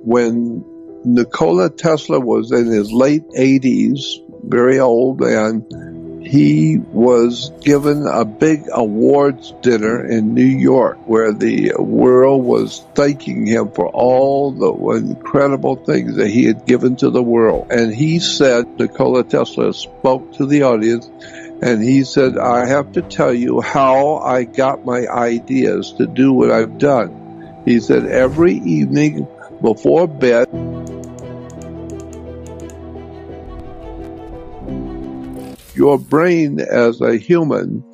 when Nikola Tesla was in his late 80s, very old man, he was given a big awards dinner in New York where the world was thanking him for all the incredible things that he had given to the world. And he said, Nikola Tesla spoke to the audience, and he said, I have to tell you how I got my ideas to do what I've done. He said, every evening before bed, your brain as a human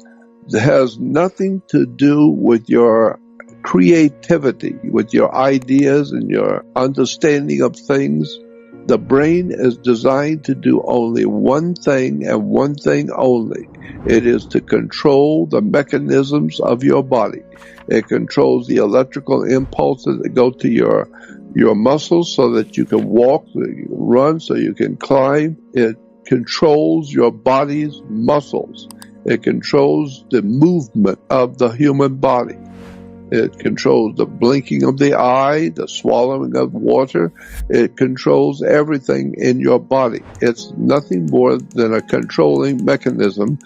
has nothing to do with your creativity, with your ideas and your understanding of things. The brain is designed to do only one thing and one thing only. It is to control the mechanisms of your body. It controls the electrical impulses that go to your muscles so that you can walk, so you can run, so you can climb. It controls your body's muscles. It controls the movement of the human body. It controls the blinking of the eye, the swallowing of water. It controls everything in your body. It's nothing more than a controlling mechanism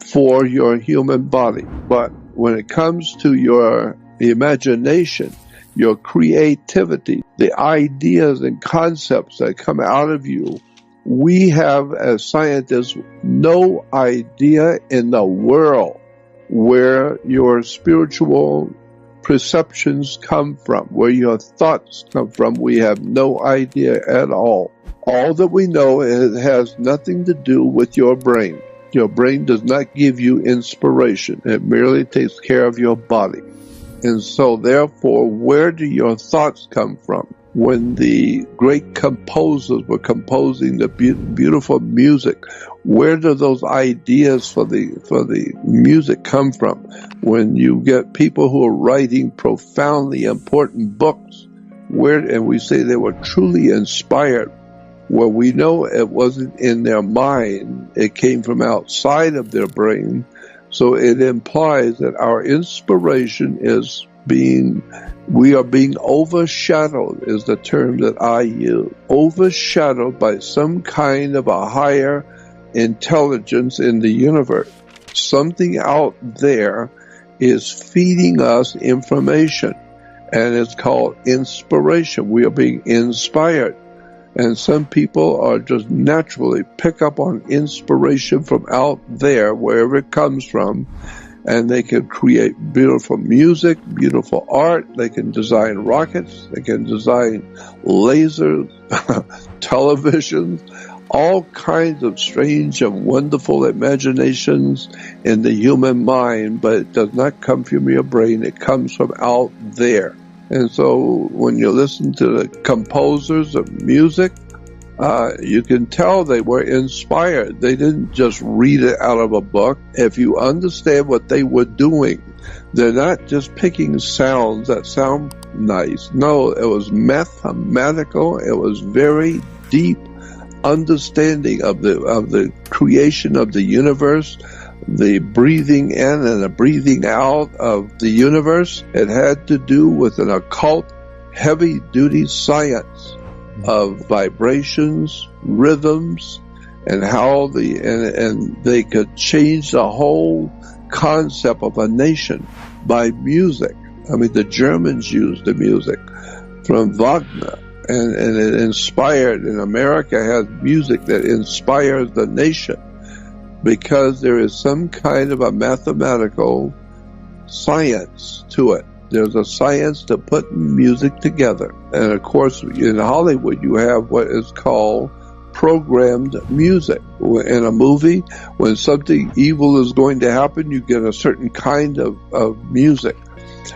for your human body. But when it comes to your imagination, your creativity, the ideas and concepts that come out of you, we have, as scientists, no idea in the world where your spiritual perceptions come from, where your thoughts come from. We have no idea at all. All that we know is it has nothing to do with your brain. Your brain does not give you inspiration. It merely takes care of your body. And so, therefore, where do your thoughts come from? When the great composers were composing the beautiful music, where do those ideas for the music come from? When you get people who are writing profoundly important books, and we say they were truly inspired, where we know it wasn't in their mind, it came from outside of their brain. So it implies that our inspiration is we are being overshadowed, is the term that I use. Overshadowed by some kind of a higher intelligence in the universe. Something out there is feeding us information, and it's called inspiration. We are being inspired. And some people are just naturally pick up on inspiration from out there, wherever it comes from, and they can create beautiful music, beautiful art. They can design rockets. They can design lasers, televisions, all kinds of strange and wonderful imaginations in the human mind, but it does not come from your brain. It comes from out there. And so when you listen to the composers of music, you can tell they were inspired. They didn't just read it out of a book. If you understand what they were doing, they're not just picking sounds that sound nice. No, it was mathematical. It was very deep understanding of the creation of the universe, the breathing in and the breathing out of the universe. It had to do with an occult, heavy-duty science of vibrations, rhythms, and how and they could change the whole concept of a nation by music. I mean, the Germans used the music from Wagner, and it inspired, and America has music that inspires the nation because there is some kind of a mathematical science to it. There's a science to putting music together. And of course, in Hollywood, you have what is called programmed music. In a movie, when something evil is going to happen, you get a certain kind of music.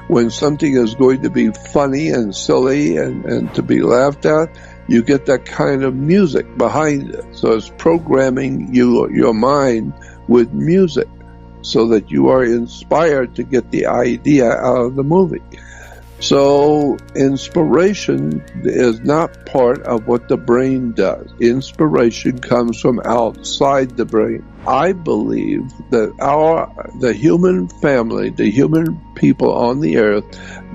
When something is going to be funny and silly and to be laughed at, you get that kind of music behind it. So it's programming your mind with music, so that you are inspired to get the idea out of the movie. So inspiration is not part of what the brain does. Inspiration comes from outside the brain. I believe that the human family, the human people on the earth,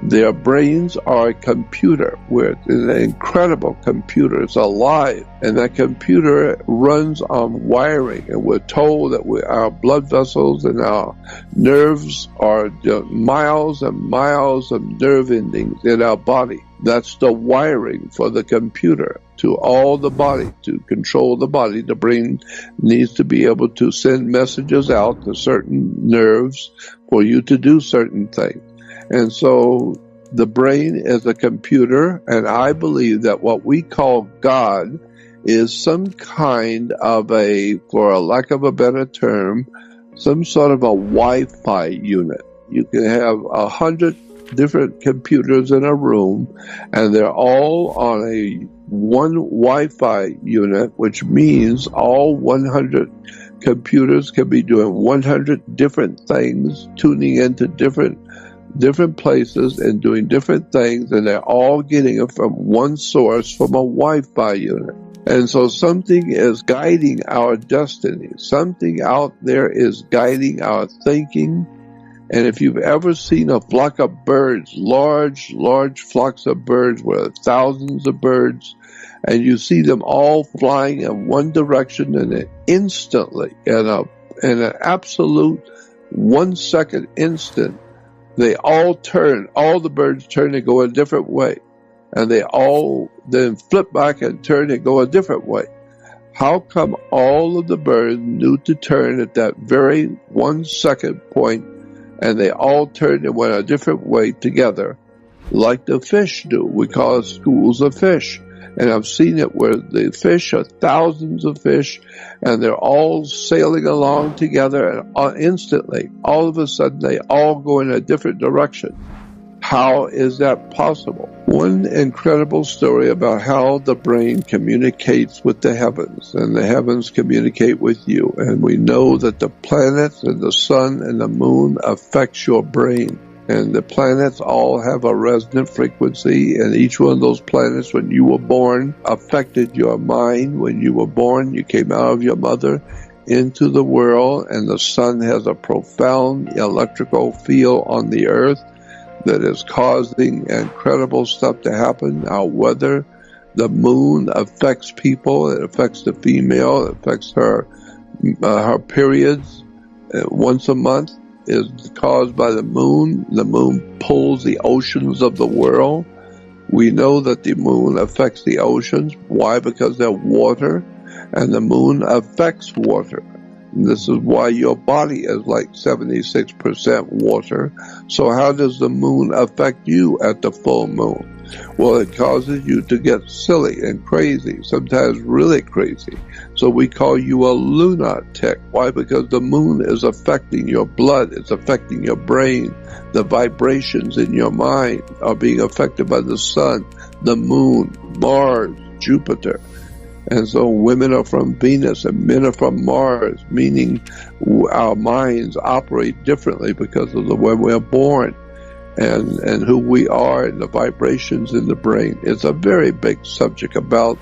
Their brains are a computer, where it's an incredible computer. It's alive, and that computer runs on wiring. And we're told that our blood vessels and our nerves are miles and miles of nerve endings in our body. That's the wiring for the computer to all the body, to control the body. The brain needs to be able to send messages out to certain nerves for you to do certain things. And so the brain is a computer, and I believe that what we call God is some kind of for a lack of a better term, some sort of a Wi-Fi unit. You can have 100 different computers in a room, and they're all on one Wi-Fi unit, which means all 100 computers can be doing 100 different things, tuning into different places and doing different things, and they're all getting it from one source, from a Wi-Fi unit. And so something is guiding our destiny. Something out there is guiding our thinking. And if you've ever seen a flock of birds, large flocks of birds with thousands of birds, and you see them all flying in one direction, and then instantly, in an absolute 1 second instant, they all turn, all the birds turn and go a different way. And they all then flip back and turn and go a different way. How come all of the birds knew to turn at that very 1 second point, and they all turned and went a different way together, like the fish do? We call it schools of fish. And I've seen it where the fish are thousands of fish, and they're all sailing along together, and instantly, all of a sudden, they all go in a different direction. How is that possible? One incredible story about how the brain communicates with the heavens, and the heavens communicate with you. And we know that the planets and the sun and the moon affects your brain. And the planets all have a resonant frequency, and each one of those planets, when you were born, affected your mind. When you were born, you came out of your mother into the world, and the sun has a profound electrical field on the earth that is causing incredible stuff to happen. Our weather, the moon affects people. It affects the female. It affects her periods once a month. Is caused by the moon. The moon pulls the oceans of the world. We know that the moon affects the oceans. Why? Because they're water, and the moon affects water. And this is why your body is like 76% water. So how does the moon affect you at the full moon? Well, it causes you to get silly and crazy, sometimes really crazy. So we call you a lunatic. Why? Because the moon is affecting your blood. It's affecting your brain. The vibrations in your mind are being affected by the sun, the moon, Mars, Jupiter. And so women are from Venus and men are from Mars, meaning our minds operate differently because of the way we're born. And who we are and the vibrations in the brain. It's a very big subject about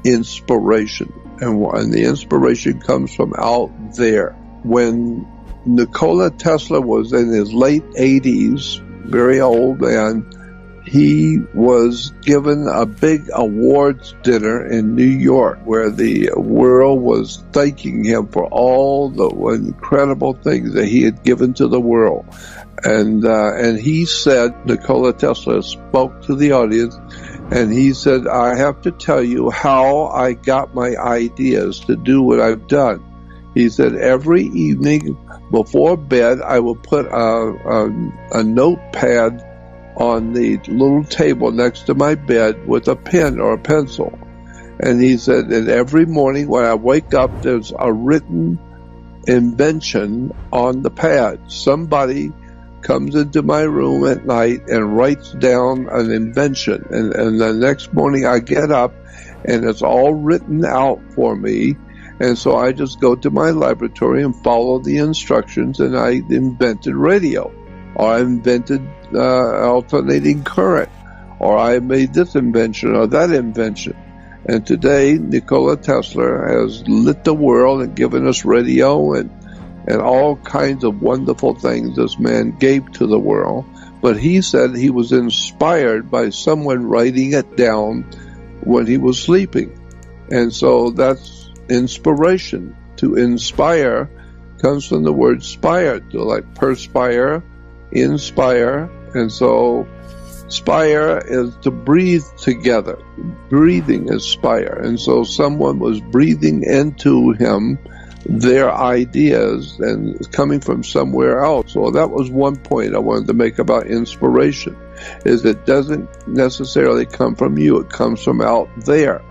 inspiration. And the inspiration comes from out there. When Nikola Tesla was in his late 80s, very old man, he was given a big awards dinner in New York where the world was thanking him for all the incredible things that he had given to the world. And he said, Nikola Tesla spoke to the audience, and he said, I have to tell you how I got my ideas to do what I've done. He said, every evening before bed, I will put a notepad on the little table next to my bed with a pen or a pencil. And he said, and every morning when I wake up, there's a written invention on the pad. Somebody comes into my room at night and writes down an invention. And the next morning I get up and it's all written out for me. And so I just go to my laboratory and follow the instructions, and I invented radio, or I invented alternating current, or I made this invention or that invention. And today Nikola Tesla has lit the world and given us radio and all kinds of wonderful things this man gave to the world. but he said he was inspired by someone writing it down when he was sleeping. And so that's inspiration. To inspire comes from the word spire, to like perspire, inspire. And so spire is to breathe together. Breathing is spire. And so someone was breathing into him their ideas and coming from somewhere else. So that was one point I wanted to make about inspiration, is it doesn't necessarily come from you. It comes from out there.